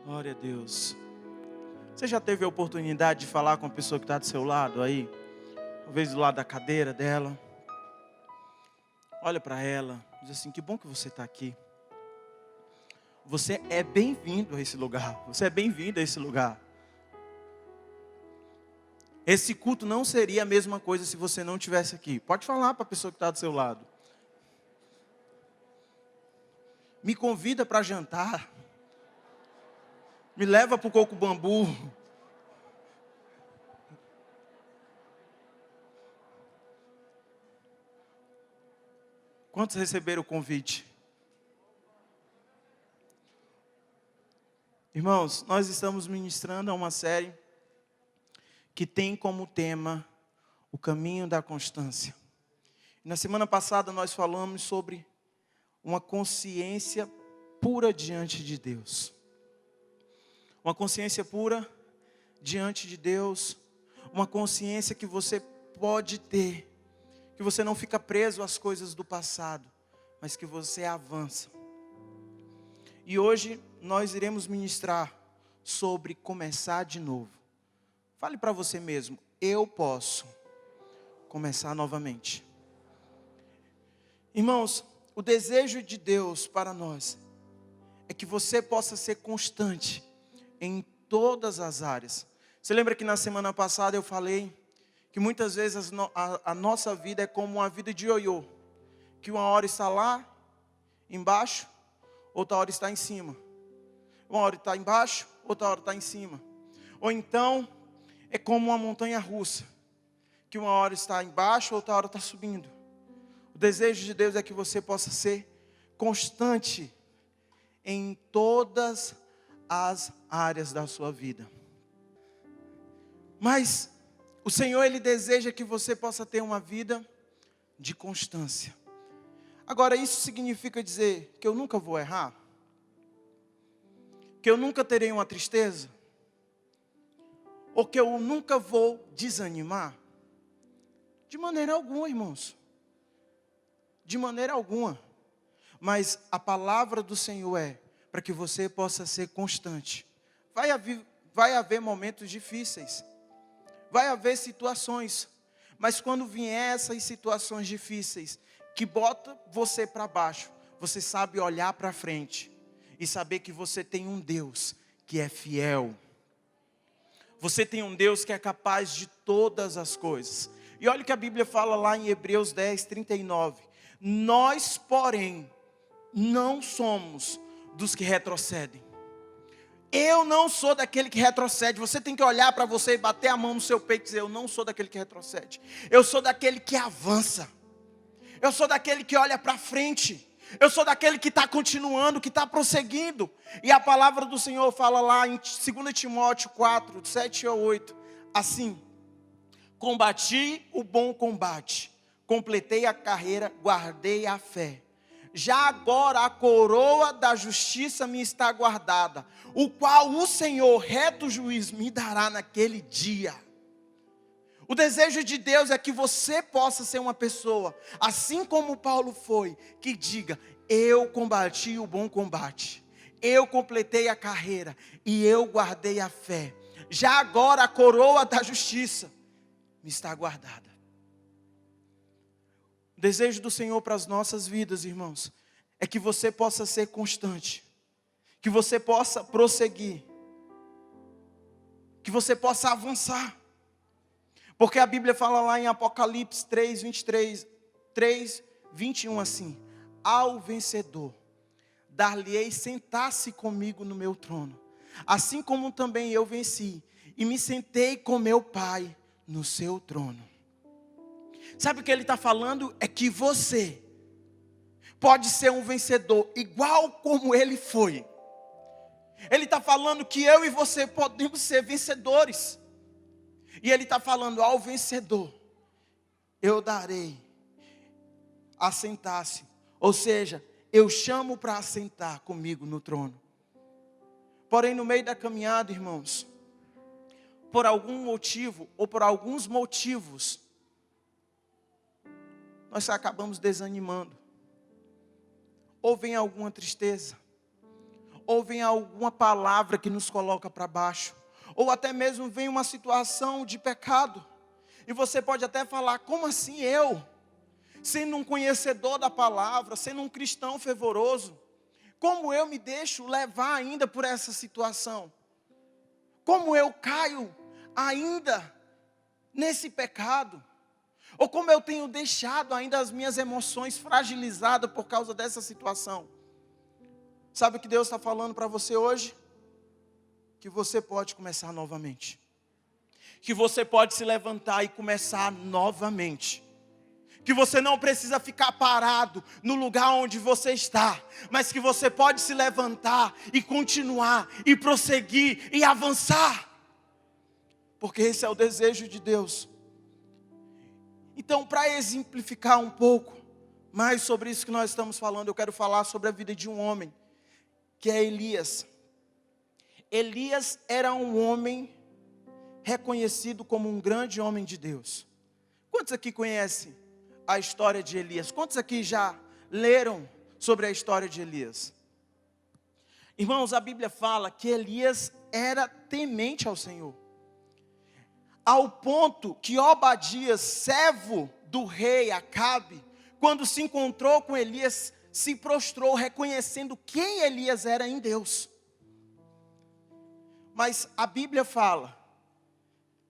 Glória a Deus. Você já teve a oportunidade de falar com a pessoa que está do seu lado aí? Talvez do lado da cadeira dela. Olha para ela, diz assim: que bom que você está aqui. Você é bem-vindo a esse lugar. Você é bem-vindo a esse lugar. Esse culto não seria a mesma coisa se você não estivesse aqui. Pode falar para a pessoa que está do seu lado. Me convida para jantar. Me leva para o coco bambu. Quantos receberam o convite? Irmãos, nós estamos ministrando a uma série que tem como tema o caminho da constância. Na semana passada nós falamos sobre uma consciência pura diante de Deus. Uma consciência pura diante de Deus. Uma consciência que você pode ter. Que você não fica preso às coisas do passado, mas que você avança. E hoje nós iremos ministrar sobre começar de novo. Fale para você mesmo: eu posso começar novamente. Irmãos, o desejo de Deus para nós é que você possa ser constante em todas as áreas. Você lembra que na semana passada eu falei que muitas vezes a nossa vida é como uma vida de ioiô, que uma hora está lá embaixo, outra hora está em cima. Uma hora está embaixo, outra hora está em cima. Ou então é como uma montanha russa, que uma hora está embaixo, outra hora está subindo. O desejo de Deus é que você possa ser constante em todas as áreas da sua vida. Mas o Senhor, Ele deseja que você possa ter uma vida de constância. Agora, isso significa dizer que eu nunca vou errar? Que eu nunca terei uma tristeza? Ou que eu nunca vou desanimar? De maneira alguma, irmãos. De maneira alguma. Mas a palavra do Senhor é para que você possa ser constante. Vai haver momentos difíceis. Vai haver situações, mas quando vier essas situações difíceis, que bota você para baixo, você sabe olhar para frente e saber que você tem um Deus que é fiel. Você tem um Deus que é capaz de todas as coisas. E olha o que a Bíblia fala lá em Hebreus 10, 39. Nós, porém, não somos dos que retrocedem. Eu não sou daquele que retrocede. Você tem que olhar para você e bater a mão no seu peito e dizer: eu não sou daquele que retrocede. Eu sou daquele que avança. Eu sou daquele que olha para frente. Eu sou daquele que está continuando, que está prosseguindo. E a palavra do Senhor fala lá em 2 Timóteo 4, 7 a 8. Assim: combati o bom combate, completei a carreira, guardei a fé. Já agora a coroa da justiça me está guardada, o qual o Senhor, reto juiz, me dará naquele dia. O desejo de Deus é que você possa ser uma pessoa, assim como Paulo foi, que diga: eu combati o bom combate, eu completei a carreira e eu guardei a fé. Já agora a coroa da justiça me está guardada. O desejo do Senhor para as nossas vidas, irmãos, é que você possa ser constante, que você possa prosseguir, que você possa avançar. Porque a Bíblia fala lá em Apocalipse 3, 21 assim: ao vencedor, dar-lhe-ei sentar-se comigo no meu trono, assim como também eu venci, e me sentei com meu Pai no seu trono. Sabe o que ele está falando? É que você pode ser um vencedor, igual como ele foi. Ele está falando que eu e você podemos ser vencedores. E ele está falando: ao vencedor, eu darei a sentar-se. Ou seja, eu chamo para assentar comigo no trono. Porém, no meio da caminhada, irmãos, por algum motivo, ou por alguns motivos, nós acabamos desanimando. Ou vem alguma tristeza, ou vem alguma palavra que nos coloca para baixo, ou até mesmo vem uma situação de pecado, e você pode até falar: como assim eu? Sendo um conhecedor da palavra, sendo um cristão fervoroso, como eu me deixo levar ainda por essa situação? Como eu caio ainda nesse pecado? Ou como eu tenho deixado ainda as minhas emoções fragilizadas por causa dessa situação? Sabe o que Deus está falando para você hoje? Que você pode começar novamente. Que você pode se levantar e começar novamente. Que você não precisa ficar parado no lugar onde você está, mas que você pode se levantar e continuar, e prosseguir, e avançar. Porque esse é o desejo de Deus. Então, para exemplificar um pouco mais sobre isso que nós estamos falando, eu quero falar sobre a vida de um homem, que é Elias. Elias era um homem reconhecido como um grande homem de Deus. Quantos aqui conhecem a história de Elias? Quantos aqui já leram sobre a história de Elias? Irmãos, a Bíblia fala que Elias era temente ao Senhor, ao ponto que Obadias, servo do rei Acabe, quando se encontrou com Elias, se prostrou reconhecendo quem Elias era em Deus. Mas a Bíblia fala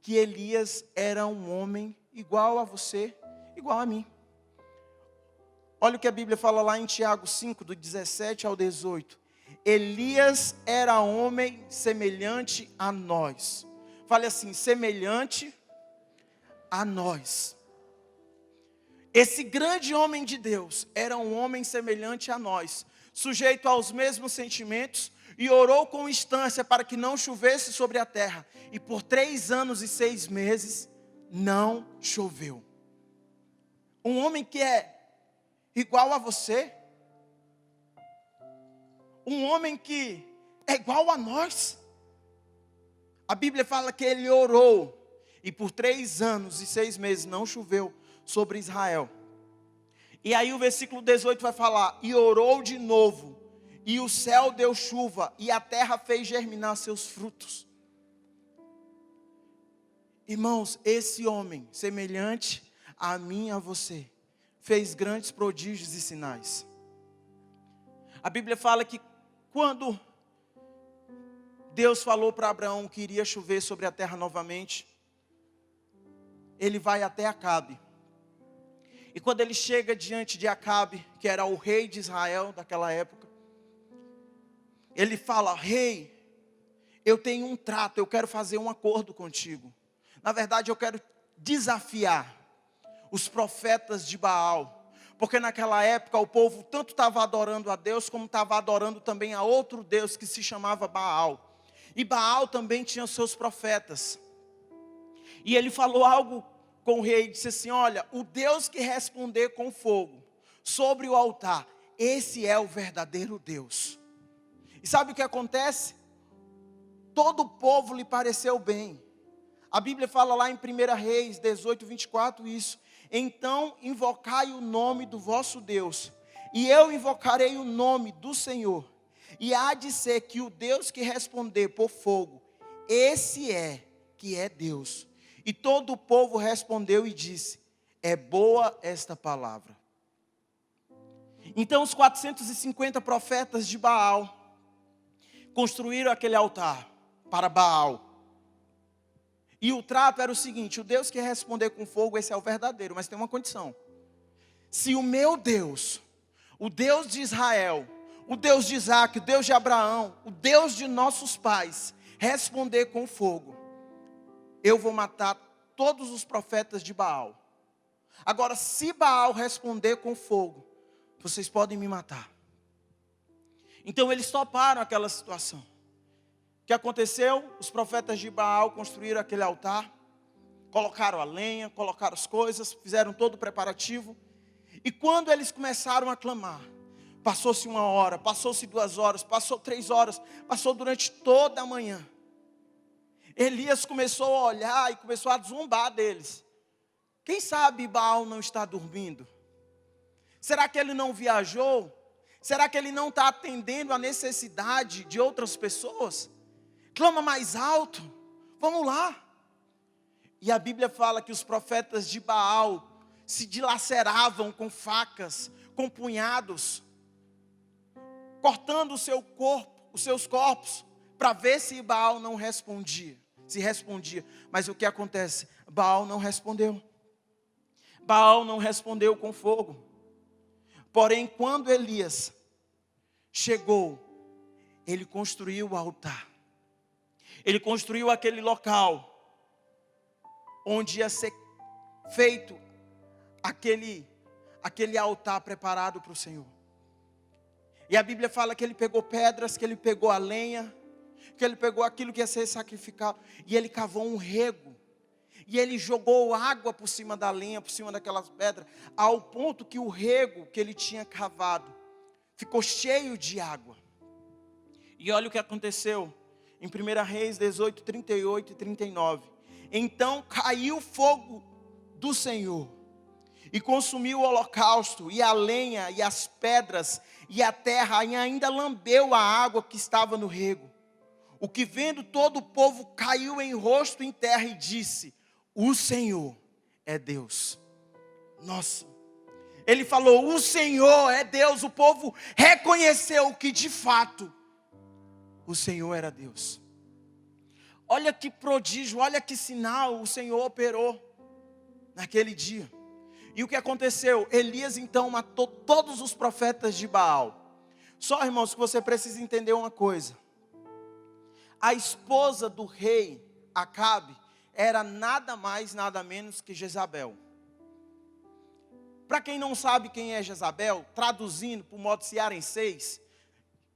que Elias era um homem igual a você, igual a mim. Olha o que a Bíblia fala lá em Tiago 5, do 17 ao 18. Elias era homem semelhante a nós. Fale assim: semelhante a nós. Esse grande homem de Deus era um homem semelhante a nós, sujeito aos mesmos sentimentos, e orou com instância para que não chovesse sobre a terra. E por 3 anos e 6 meses não choveu. Um homem que é igual a você, um homem que é igual a nós. A Bíblia fala que ele orou, e por 3 anos e 6 meses não choveu sobre Israel. E aí o versículo 18 vai falar: e orou de novo, e o céu deu chuva, e a terra fez germinar seus frutos. Irmãos, esse homem, semelhante a mim e a você, fez grandes prodígios e sinais. A Bíblia fala que quando Deus falou para Abraão que iria chover sobre a terra novamente, ele vai até Acabe. E quando ele chega diante de Acabe, que era o rei de Israel daquela época, ele fala: rei, eu tenho um trato, eu quero fazer um acordo contigo. Na verdade, eu quero desafiar os profetas de Baal, porque naquela época o povo tanto estava adorando a Deus, como estava adorando também a outro Deus que se chamava Baal. E Baal também tinha os seus profetas. E ele falou algo com o rei, e disse assim: olha, o Deus que responder com fogo sobre o altar, esse é o verdadeiro Deus. E sabe o que acontece? Todo o povo lhe pareceu bem. A Bíblia fala lá em 1 Reis 18, 24 isso: então invocai o nome do vosso Deus, e eu invocarei o nome do Senhor, e há de ser que o Deus que responder por fogo, esse é que é Deus. E todo o povo respondeu e disse: é boa esta palavra. Então os 450 profetas de Baal construíram aquele altar para Baal. E o trato era o seguinte: o Deus que responder com fogo, esse é o verdadeiro, mas tem uma condição. Se o meu Deus, o Deus de Israel, o Deus de Isaac, o Deus de Abraão, o Deus de nossos pais, responder com fogo, eu vou matar todos os profetas de Baal. Agora, se Baal responder com fogo, vocês podem me matar. Então eles toparam aquela situação. O que aconteceu? Os profetas de Baal construíram aquele altar, colocaram a lenha, colocaram as coisas, fizeram todo o preparativo. E quando eles começaram a clamar, passou-se 1 hora, passou-se 2 horas, passou 3 horas, passou durante toda a manhã. Elias começou a olhar e começou a zombar deles. Quem sabe Baal não está dormindo? Será que ele não viajou? Será que ele não está atendendo a necessidade de outras pessoas? Clama mais alto, vamos lá. E a Bíblia fala que os profetas de Baal se dilaceravam com facas, com punhados, cortando o seu corpo, os seus corpos, para ver se Baal não respondia, se respondia. Mas o que acontece? Baal não respondeu. Baal não respondeu com fogo. Porém, quando Elias chegou, ele construiu o altar. Ele construiu aquele local onde ia ser feito aquele altar preparado para o Senhor. E a Bíblia fala que ele pegou pedras, que ele pegou a lenha, que ele pegou aquilo que ia ser sacrificado, e ele cavou um rego, e ele jogou água por cima da lenha, por cima daquelas pedras, ao ponto que o rego que ele tinha cavado ficou cheio de água. E olha o que aconteceu em 1 Reis 18, 38 e 39. Então caiu fogo do Senhor e consumiu o holocausto, e a lenha, e as pedras, e a terra, e ainda lambeu a água que estava no rego. O que vendo todo o povo caiu em rosto em terra e disse: o Senhor é Deus. Nossa, ele falou: o Senhor é Deus. O povo reconheceu que de fato o Senhor era Deus. Olha que prodígio, olha que sinal o Senhor operou naquele dia. E o que aconteceu? Elias então matou todos os profetas de Baal. Só, irmãos, que você precisa entender uma coisa. A esposa do rei Acabe era nada mais, nada menos que Jezabel. Para quem não sabe quem é Jezabel, traduzindo para o modo cearenseis,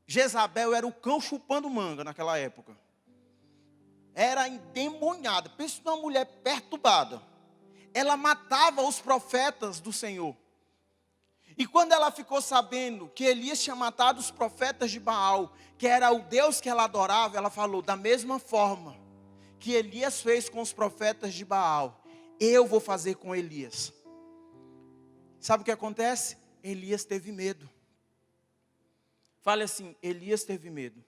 Jezabel era o cão chupando manga naquela época. Era endemoniada, pensa numa mulher perturbada. Ela matava os profetas do Senhor. E quando ela ficou sabendo que Elias tinha matado os profetas de Baal, que era o Deus que ela adorava, ela falou: da mesma forma que Elias fez com os profetas de Baal, eu vou fazer com Elias. Sabe o que acontece? Elias teve medo. Fale assim: Elias teve medo.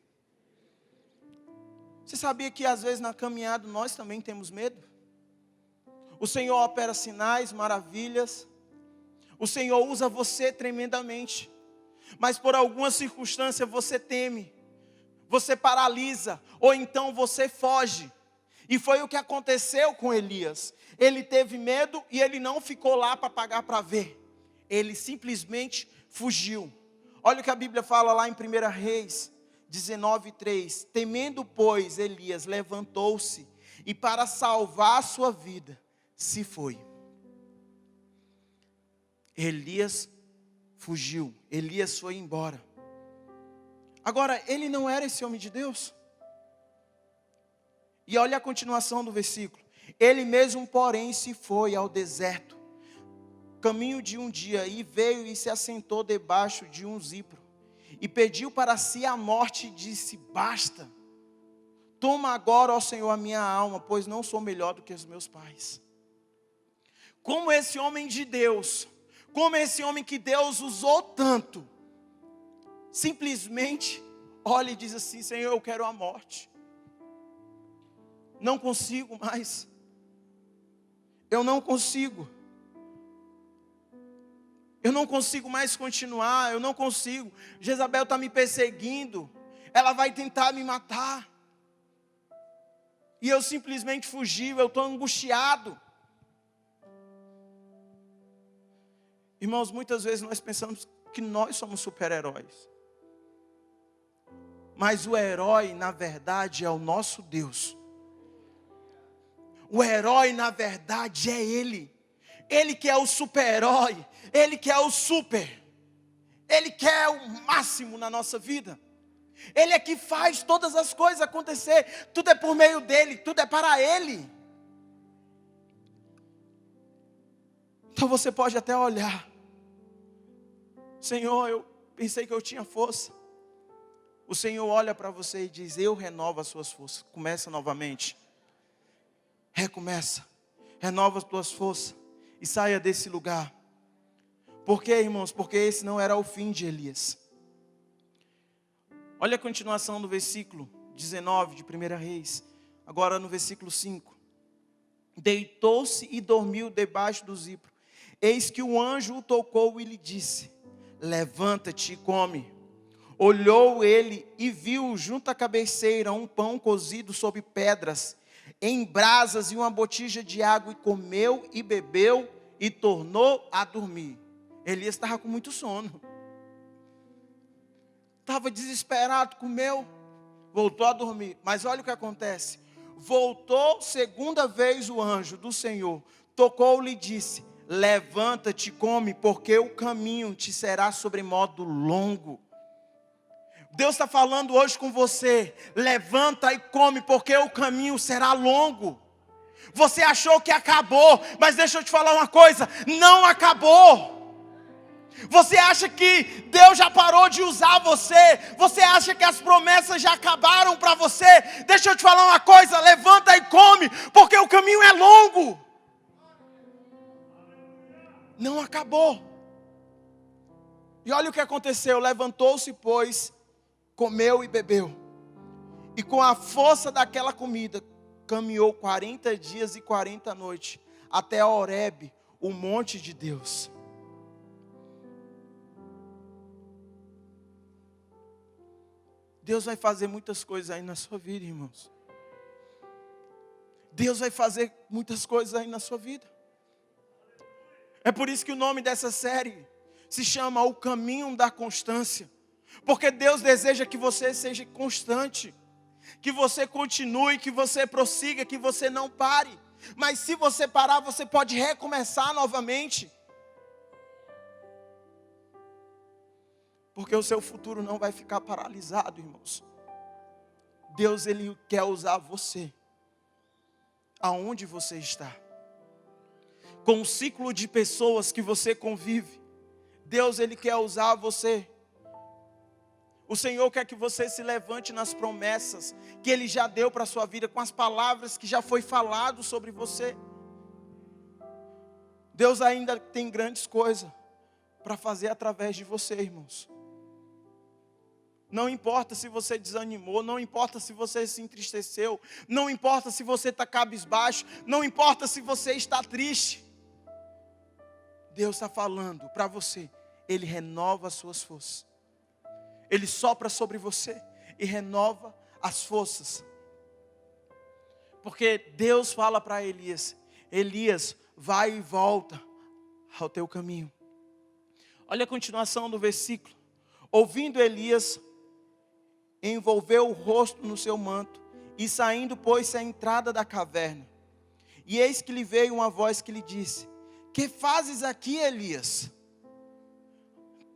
Você sabia que às vezes na caminhada nós também temos medo? O Senhor opera sinais, maravilhas. O Senhor usa você tremendamente. Mas por alguma circunstância você teme. Você paralisa. Ou então você foge. E foi o que aconteceu com Elias. Ele teve medo e ele não ficou lá para pagar para ver. Ele simplesmente fugiu. Olha o que a Bíblia fala lá em 1 Reis 19:3. Temendo, pois, Elias levantou-se e para salvar a sua vida, se foi. Elias fugiu. Elias foi embora. Agora, ele não era esse homem de Deus? E olha a continuação do versículo. Ele mesmo, porém, se foi ao deserto, caminho de um dia, e veio e se assentou debaixo de um zipro, e pediu para si a morte, e disse: basta, toma agora, ó Senhor, a minha alma, pois não sou melhor do que os meus pais. Como esse homem de Deus, como esse homem que Deus usou tanto, simplesmente olha e diz assim: Senhor, eu quero a morte. Não consigo mais. Eu não consigo. Eu não consigo mais continuar. Eu não consigo. Jezabel está me perseguindo. Ela vai tentar me matar. E eu simplesmente fugi. Eu estou angustiado. Irmãos, muitas vezes nós pensamos que nós somos super-heróis. Mas o herói, na verdade, é o nosso Deus. O herói, na verdade, é Ele. Ele que é o super-herói. Ele que é o super. Ele quer o máximo na nossa vida. Ele é que faz todas as coisas acontecer. Tudo é por meio dEle. Tudo é para Ele. Então você pode até olhar: Senhor, eu pensei que eu tinha força. O Senhor olha para você e diz: eu renovo as suas forças. Começa novamente. Recomeça. Renova as tuas forças. E saia desse lugar. Por quê, irmãos? Porque esse não era o fim de Elias. Olha a continuação do versículo 19 de 1 Reis. Agora no versículo 5. Deitou-se e dormiu debaixo do zipro. Eis que o anjo o tocou e lhe disse: levanta-te e come. Olhou ele e viu junto à cabeceira um pão cozido sobre pedras, em brasas e uma botija de água, e comeu e bebeu e tornou a dormir. Elias estava com muito sono. Estava desesperado, comeu, voltou a dormir. Mas olha o que acontece. Voltou segunda vez o anjo do Senhor, tocou-lhe e disse: levanta-te e come, porque o caminho te será sobremodo longo. Deus está falando hoje com você: levanta e come, porque o caminho será longo. Você achou que acabou, mas deixa eu te falar uma coisa: não acabou. Você acha que Deus já parou de usar você? Você acha que as promessas já acabaram para você? Deixa eu te falar uma coisa: levanta e come, porque o caminho é longo. Não acabou. E olha o que aconteceu: levantou-se, pois, comeu e bebeu. E com a força daquela comida, caminhou 40 dias e 40 noites, até Horebe, o monte de Deus. Deus vai fazer muitas coisas aí na sua vida, irmãos. Deus vai fazer muitas coisas aí na sua vida. É por isso que o nome dessa série se chama O Caminho da Constância. Porque Deus deseja que você seja constante, que você continue, que você prossiga, que você não pare. Mas se você parar, você pode recomeçar novamente. Porque o seu futuro não vai ficar paralisado, irmãos. Deus, Ele quer usar você, aonde você está, com o ciclo de pessoas que você convive. Deus, Ele quer usar você. O Senhor quer que você se levante nas promessas que Ele já deu para a sua vida, com as palavras que já foi falado sobre você. Deus ainda tem grandes coisas para fazer através de você, irmãos. Não importa se você desanimou, não importa se você se entristeceu, não importa se você está cabisbaixo, não importa se você está triste. Deus está falando para você, Ele renova as suas forças. Ele sopra sobre você e renova as forças. Porque Deus fala para Elias: Elias, vai e volta ao teu caminho. Olha a continuação do versículo. Ouvindo Elias, envolveu o rosto no seu manto, e saindo pôs-se à entrada da caverna. E eis que lhe veio uma voz que lhe disse: que fazes aqui, Elias?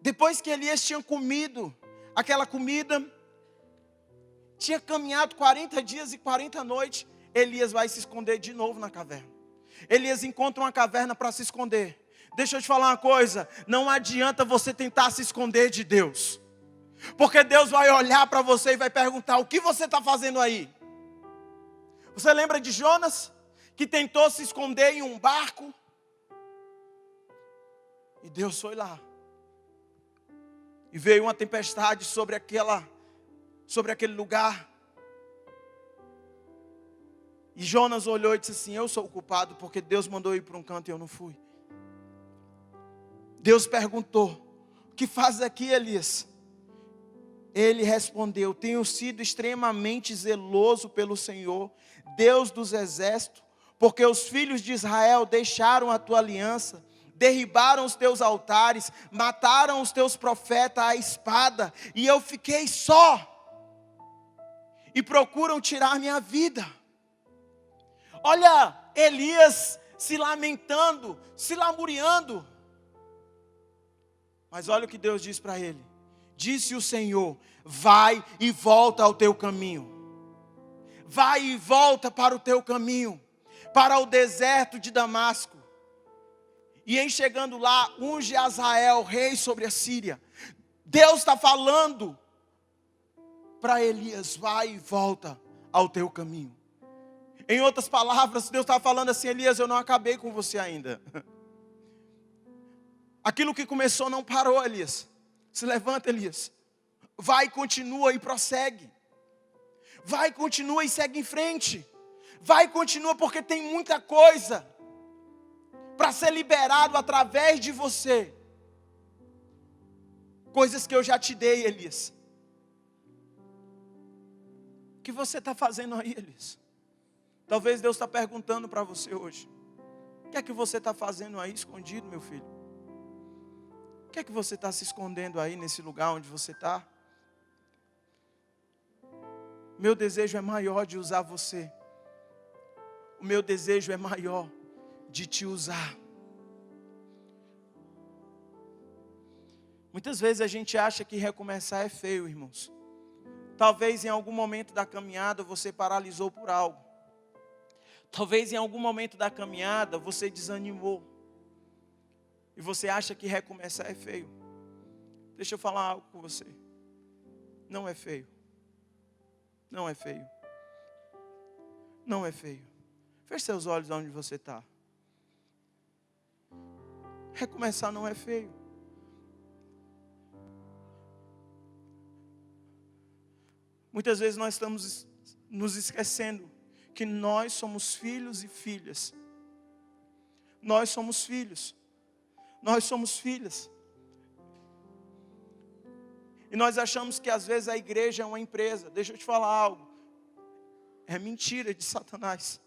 Depois que Elias tinha comido aquela comida, tinha caminhado 40 dias e 40 noites, Elias vai se esconder de novo na caverna. Elias encontra uma caverna para se esconder. Deixa eu te falar uma coisa: não adianta você tentar se esconder de Deus, porque Deus vai olhar para você e vai perguntar: o que você está fazendo aí? Você lembra de Jonas, que tentou se esconder em um barco? E Deus foi lá. E veio uma tempestade sobre aquele lugar. E Jonas olhou e disse assim: eu sou o culpado, porque Deus mandou ir para um canto e eu não fui. Deus perguntou: o que fazes aqui, Elias? Ele respondeu: tenho sido extremamente zeloso pelo Senhor, Deus dos exércitos, porque os filhos de Israel deixaram a tua aliança, derribaram os teus altares, mataram os teus profetas à espada, e eu fiquei só, e procuram tirar minha vida. Olha Elias se lamentando, se lamuriando. Mas olha o que Deus diz para ele. Disse o Senhor: vai e volta ao teu caminho. Vai e volta para o teu caminho, para o deserto de Damasco. E em chegando lá, unge Azael, rei sobre a Síria. Deus está falando para Elias: vai e volta ao teu caminho. Em outras palavras, Deus está falando assim: Elias, eu não acabei com você ainda. Aquilo que começou não parou, Elias. Se levanta, Elias. vai, continua e prossegue. Vai, continua e segue em frente. Vai, continua, porque tem muita coisa para ser liberado através de você. Coisas que eu já te dei, Elias. O que você está fazendo aí, Elias? Talvez Deus está perguntando para você hoje. O que é que você está fazendo aí escondido, meu filho? O que é que você está se escondendo aí nesse lugar onde você está? Meu desejo é maior de usar você. O meu desejo é maior de te usar. Muitas vezes a gente acha que recomeçar é feio, irmãos. Talvez em algum momento da caminhada você paralisou por algo. Talvez em algum momento da caminhada você desanimou. E você acha que recomeçar é feio. Deixa eu falar algo com você. Não é feio. Não é feio. Não é feio. Feche seus olhos onde você está. Recomeçar não é feio. Muitas vezes nós estamos nos esquecendo que nós somos filhos e filhas. Nós somos filhos. Nós somos filhas. E nós achamos que às vezes a igreja é uma empresa. Deixa eu te falar algo. É mentira de Satanás.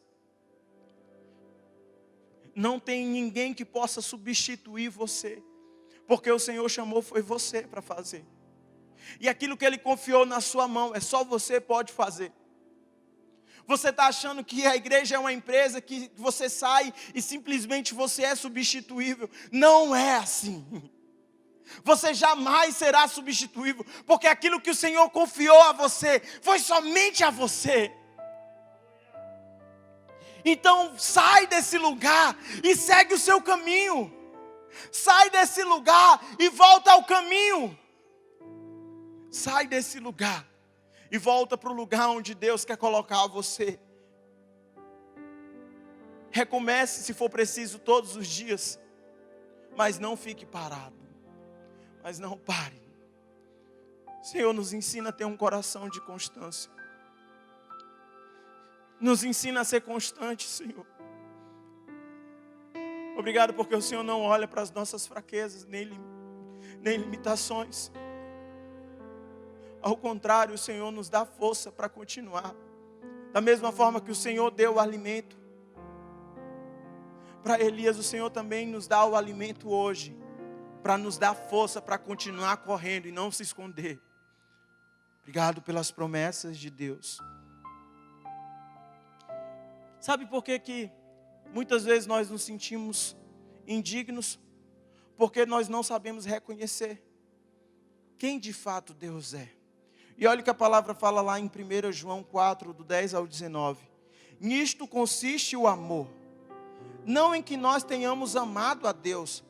Não tem ninguém que possa substituir você. Porque o Senhor chamou foi você para fazer. E aquilo que Ele confiou na sua mão, é só você pode fazer. Você está achando que a igreja é uma empresa que você sai e simplesmente você é substituível. Não é assim. Você jamais será substituível, porque aquilo que o Senhor confiou a você, foi somente a você. Então sai desse lugar e segue o seu caminho. Sai desse lugar e volta ao caminho. Sai desse lugar e volta para o lugar onde Deus quer colocar você. Recomece se for preciso todos os dias, mas não fique parado. Mas não pare. Senhor, nos ensina a ter um coração de constância. Nos ensina a ser constante, Senhor. Obrigado porque o Senhor não olha para as nossas fraquezas, nem limitações. Ao contrário, o Senhor nos dá força para continuar. Da mesma forma que o Senhor deu o alimento para Elias, o Senhor também nos dá o alimento hoje, para nos dar força para continuar correndo e não se esconder. Obrigado pelas promessas de Deus. Sabe por que muitas vezes nós nos sentimos indignos? Porque nós não sabemos reconhecer quem de fato Deus é. E olha o que a palavra fala lá em 1 João 4, do 10 ao 19. Nisto consiste o amor. Não em que nós tenhamos amado a Deus,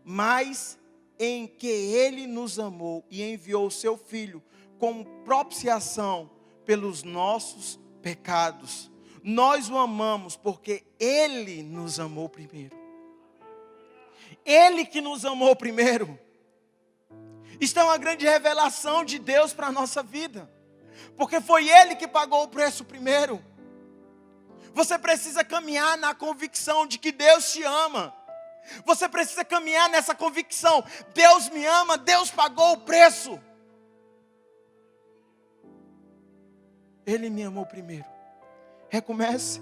mas em que Ele nos amou e enviou o seu Filho como propiciação pelos nossos pecados. Nós o amamos porque Ele nos amou primeiro. Ele que nos amou primeiro. Isto é uma grande revelação de Deus para a nossa vida. Porque foi Ele que pagou o preço primeiro. Você precisa caminhar na convicção de que Deus te ama. Você precisa caminhar nessa convicção. Deus me ama, Deus pagou o preço. Ele me amou primeiro. Recomece.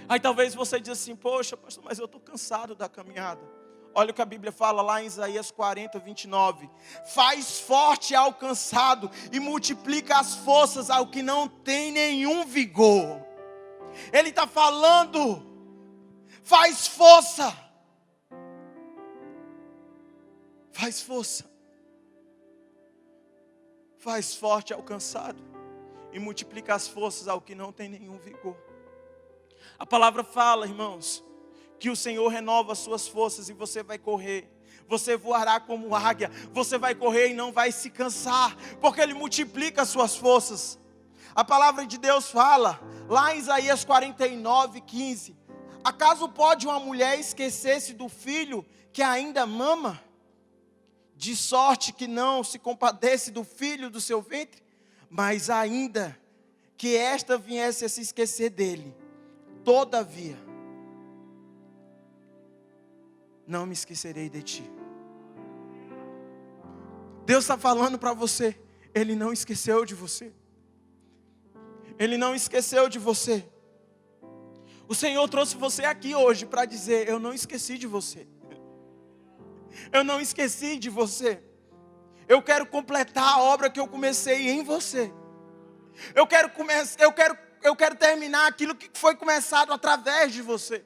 Aí talvez você diz assim, poxa, pastor, mas eu estou cansado da caminhada. Olha o que a Bíblia fala lá em Isaías 40, 29. Faz forte ao cansado e multiplica as forças ao que não tem nenhum vigor. Ele está falando, faz força. Faz força. Faz forte ao cansado e multiplica as forças ao que não tem nenhum vigor. A palavra fala, irmãos, que o Senhor renova as suas forças e você vai correr. Você voará como águia. Você vai correr e não vai se cansar, porque Ele multiplica as suas forças. A palavra de Deus fala, lá em Isaías 49, 15. Acaso pode uma mulher esquecer-se do filho que ainda mama? de sorte que não se compadece do filho do seu ventre, mas ainda que esta viesse a se esquecer dele, todavia, não me esquecerei de ti. Deus está falando para você, Ele não esqueceu de você. Ele não esqueceu de você. O Senhor trouxe você aqui hoje para dizer, eu não esqueci de você. Eu não esqueci de você. Eu quero completar a obra que eu comecei em você. Eu quero terminar aquilo que foi começado através de você.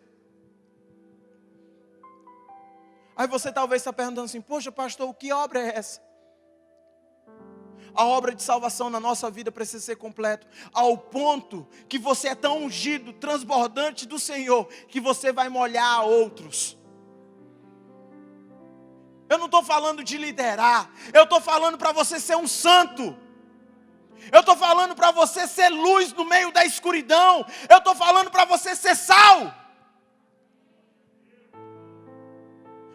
Aí você talvez está perguntando assim, poxa pastor, que obra é essa? A obra de salvação na nossa vida precisa ser completa, ao ponto que você é tão ungido, transbordante do Senhor, que você vai molhar outros. Eu não estou falando de liderar, eu estou falando para você ser um santo. Eu estou falando para você ser luz no meio da escuridão. Eu estou falando para você ser sal.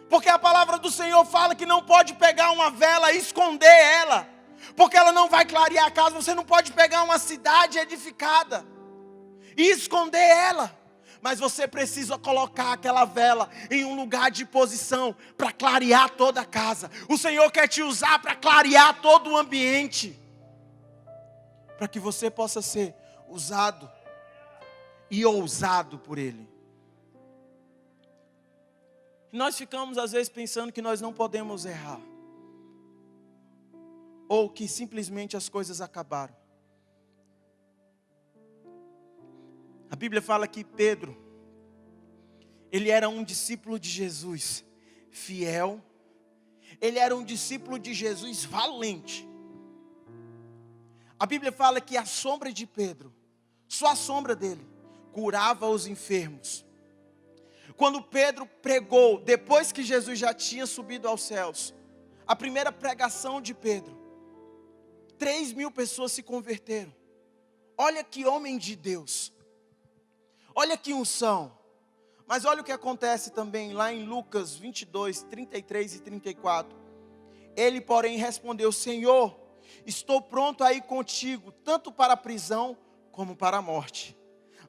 Porque a palavra do Senhor fala que não pode pegar uma vela e esconder ela, porque ela não vai clarear a casa. Você não pode pegar uma cidade edificada e esconder ela, mas você precisa colocar aquela vela em um lugar de posição para clarear toda a casa. O Senhor quer te usar para clarear todo o ambiente, para que você possa ser usado e ousado por Ele. Nós ficamos às vezes pensando que nós não podemos errar, ou que simplesmente as coisas acabaram. A Bíblia fala que Pedro, ele era um discípulo de Jesus, fiel. Ele era um discípulo de Jesus valente. A Bíblia fala que a sombra de Pedro, só a sombra dele, curava os enfermos. Quando Pedro pregou, depois que Jesus já tinha subido aos céus, a primeira pregação de Pedro, 3.000 pessoas se converteram. Olha que homem de Deus. Olha que unção. Mas olha o que acontece também lá em Lucas 22, 33 e 34. Ele, porém, respondeu, Senhor, estou pronto a ir contigo, tanto para a prisão como para a morte.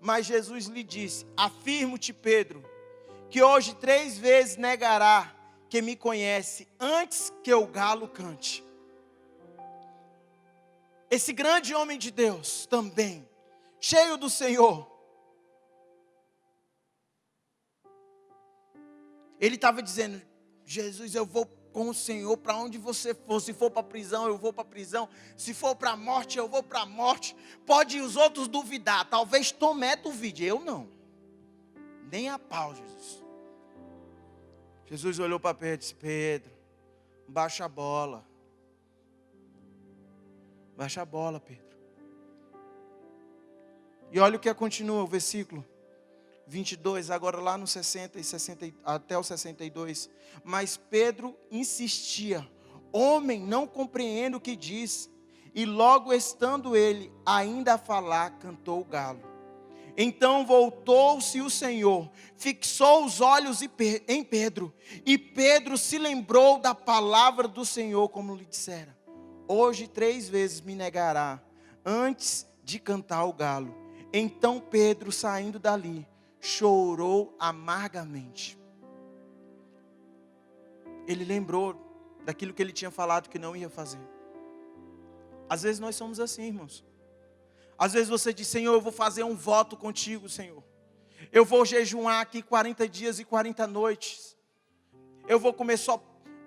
Mas Jesus lhe disse, afirmo-te, Pedro, que hoje 3 vezes negará que me conhece, antes que o galo cante. Esse grande homem de Deus também, cheio do Senhor, ele estava dizendo, Jesus, eu vou com o Senhor para onde você for. Se for para a prisão, eu vou para a prisão. Se for para a morte, eu vou para a morte. Pode os outros duvidar, talvez Tomé duvide, eu não. Nem a pau, Jesus. Jesus olhou para Pedro e disse, Pedro, baixa a bola. Baixa a bola, Pedro. E olha o que continua o versículo 22, agora lá no 60 e 60 até o 62. Mas Pedro insistia, homem, não compreendo o que diz. E logo estando ele ainda a falar, cantou o galo. Então voltou-se o Senhor, fixou os olhos em Pedro, e Pedro se lembrou da palavra do Senhor, como lhe dissera, hoje 3 vezes me negará, antes de cantar o galo. Então Pedro, saindo dali, chorou amargamente. Ele lembrou daquilo que ele tinha falado que não ia fazer. Às vezes nós somos assim, irmãos. Às vezes você diz, Senhor, eu vou fazer um voto contigo, Senhor. Eu vou jejuar aqui 40 dias e 40 noites. Eu vou comer só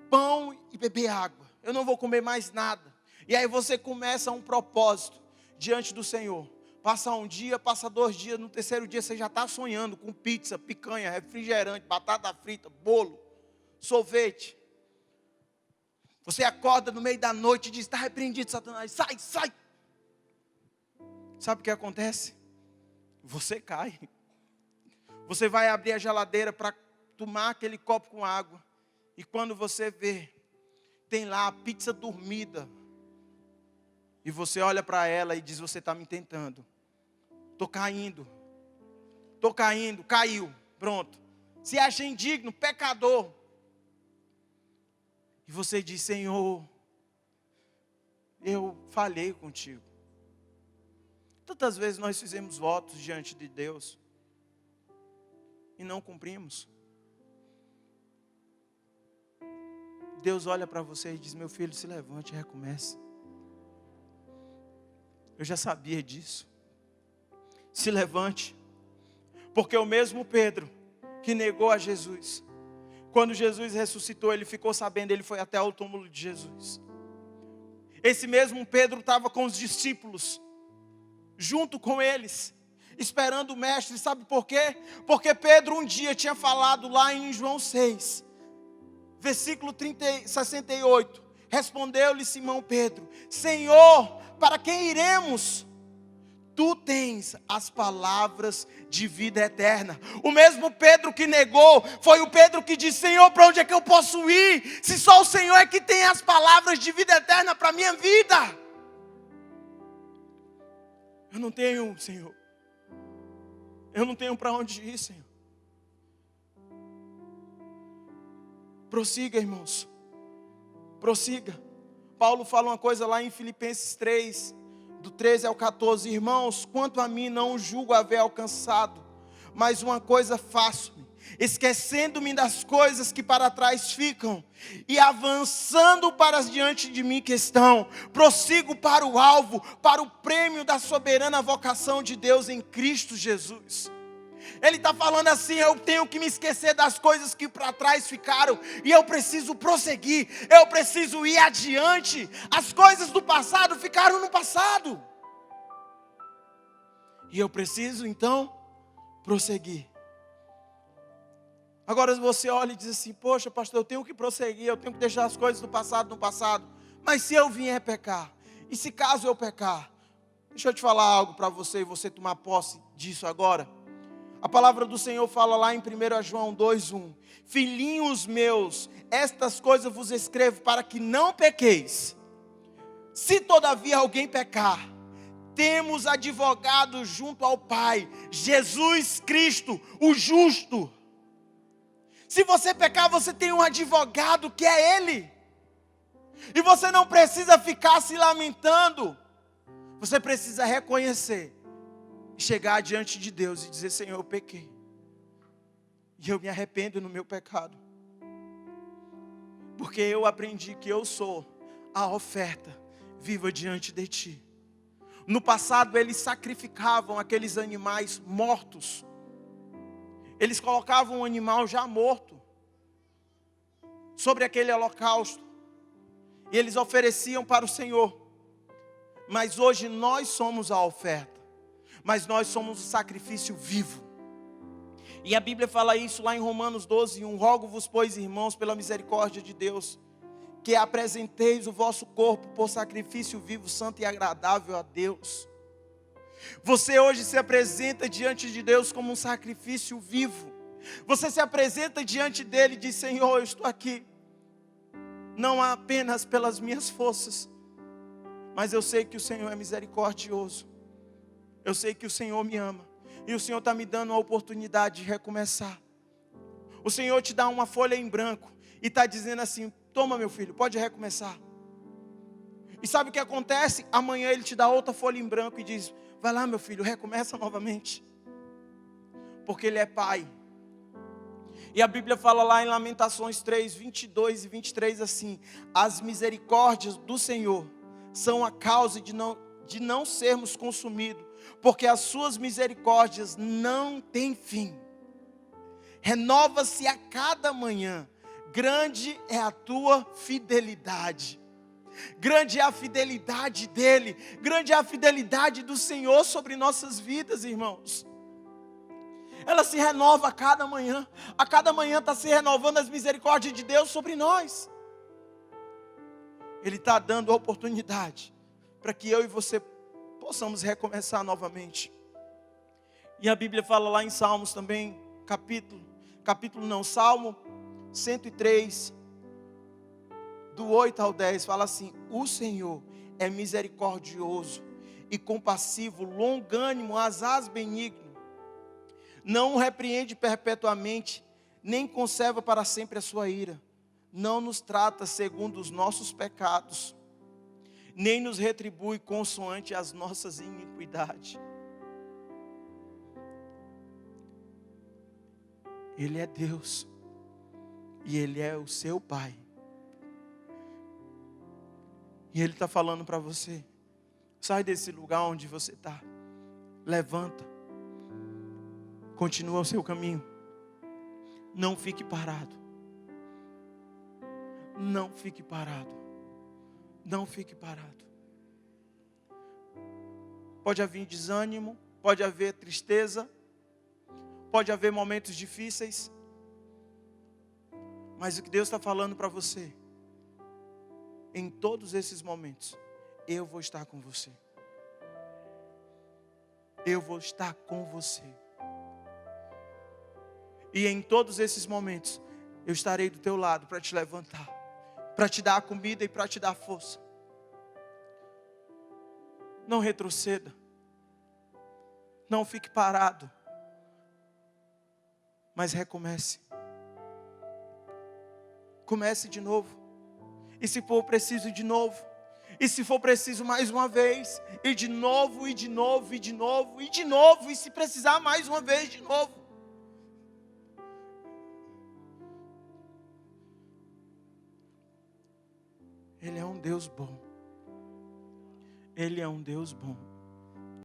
pão e beber água. Eu não vou comer mais nada. E aí você começa um propósito diante do Senhor. Passa um dia, passa 2 dias, no 3º dia você já está sonhando com pizza, picanha, refrigerante, batata frita, bolo, sorvete. Você acorda no meio da noite e diz, está repreendido, Satanás, sai, sai. Sabe o que acontece? Você cai. Você vai abrir a geladeira para tomar aquele copo com água. E quando você vê, tem lá a pizza dormida. E você olha para ela e diz, você está me tentando. Estou caindo. Estou caindo, caiu. Pronto. Se acha indigno, pecador. E você diz: Senhor, eu falhei contigo. Tantas vezes nós fizemos votos diante de Deus e não cumprimos. Deus olha para você e diz: meu filho, se levante e recomece. Eu já sabia disso. Se levante. Porque o mesmo Pedro que negou a Jesus, quando Jesus ressuscitou, ele ficou sabendo, ele foi até o túmulo de Jesus. Esse mesmo Pedro estava com os discípulos, junto com eles, esperando o mestre. Sabe por quê? Porque Pedro um dia tinha falado lá em João 6, versículo 68. Respondeu-lhe Simão Pedro: Senhor, para quem iremos? Tu tens as palavras de vida eterna. O mesmo Pedro que negou, foi o Pedro que disse: Senhor, para onde é que eu posso ir? Se só o Senhor é que tem as palavras de vida eterna para a minha vida. Eu não tenho, Senhor. Eu não tenho para onde ir, Senhor. Prossiga, irmãos. Prossiga. Paulo fala uma coisa lá em Filipenses 3, do 13 ao 14. Irmãos, quanto a mim, não julgo haver alcançado, mas uma coisa faço-me, esquecendo-me das coisas que para trás ficam, e avançando para diante de mim que estão, prossigo para o alvo, para o prêmio da soberana vocação de Deus em Cristo Jesus. Ele está falando assim: eu tenho que me esquecer das coisas que para trás ficaram, e eu preciso prosseguir, eu preciso ir adiante. As coisas do passado ficaram no passado, e eu preciso então prosseguir. Agora você olha e diz assim: poxa, pastor, eu tenho que prosseguir, eu tenho que deixar as coisas do passado no passado. Mas se eu vier pecar, e se caso eu pecar? Deixa eu te falar algo para você, e você tomar posse disso agora. A palavra do Senhor fala lá em 1 João 2:1. Filhinhos meus, estas coisas vos escrevo para que não pequeis. Se todavia alguém pecar, temos advogado junto ao Pai, Jesus Cristo, o justo. Se você pecar, você tem um advogado que é Ele. E você não precisa ficar se lamentando. Você precisa reconhecer, chegar diante de Deus e dizer: Senhor, eu pequei, e eu me arrependo no meu pecado, porque eu aprendi que eu sou a oferta viva diante de Ti. No passado eles sacrificavam aqueles animais mortos, eles colocavam um animal já morto sobre aquele holocausto, e eles ofereciam para o Senhor. Mas hoje nós somos a oferta, mas nós somos o sacrifício vivo. E a Bíblia fala isso lá em Romanos 12:1. Rogo-vos, pois, irmãos, pela misericórdia de Deus, que apresenteis o vosso corpo por sacrifício vivo, santo e agradável a Deus. Você hoje se apresenta diante de Deus como um sacrifício vivo. Você se apresenta diante dele e diz: Senhor, eu estou aqui, não apenas pelas minhas forças, mas eu sei que o Senhor é misericordioso. Eu sei que o Senhor me ama, e o Senhor está me dando a oportunidade de recomeçar. O Senhor te dá uma folha em branco e está dizendo assim: toma, meu filho, pode recomeçar. E sabe o que acontece? Amanhã Ele te dá outra folha em branco e diz: vai lá, meu filho, recomeça novamente. Porque Ele é Pai. E a Bíblia fala lá em Lamentações 3, 22 e 23 assim: as misericórdias do Senhor são a causa de não sermos consumidos, porque as suas misericórdias não têm fim. Renova-se a cada manhã. Grande é a tua fidelidade. Grande é a fidelidade dEle. Grande é a fidelidade do Senhor sobre nossas vidas, irmãos. Ela se renova a cada manhã. A cada manhã está se renovando as misericórdias de Deus sobre nós. Ele está dando a oportunidade para que eu e você possamos recomeçar novamente. E a Bíblia fala lá em Salmos também, Salmo 103, do 8 ao 10, fala assim: o Senhor é misericordioso e compassivo, longânimo, asaz benigno, não o repreende perpetuamente, nem conserva para sempre a sua ira. não nos trata segundo os nossos pecados, nem nos retribui consoante as nossas iniquidades. Ele é Deus, e Ele é o seu Pai. E Ele está falando para você: sai desse lugar onde você está, levanta, continua o seu caminho, não fique parado, não fique parado, não fique parado. Pode haver desânimo, pode haver tristeza, pode haver momentos difíceis, mas o que Deus está falando para você: em todos esses momentos, eu vou estar com você. Eu vou estar com você. E em todos esses momentos, eu estarei do teu lado para te levantar, para te dar a comida e para te dar força. Não retroceda. Não fique parado. Mas recomece. Comece de novo. E se for preciso, de novo. E se for preciso, mais uma vez. E de novo, e de novo, e de novo, e de novo. E se precisar, mais uma vez, de novo. Ele é um Deus bom. Ele é um Deus bom.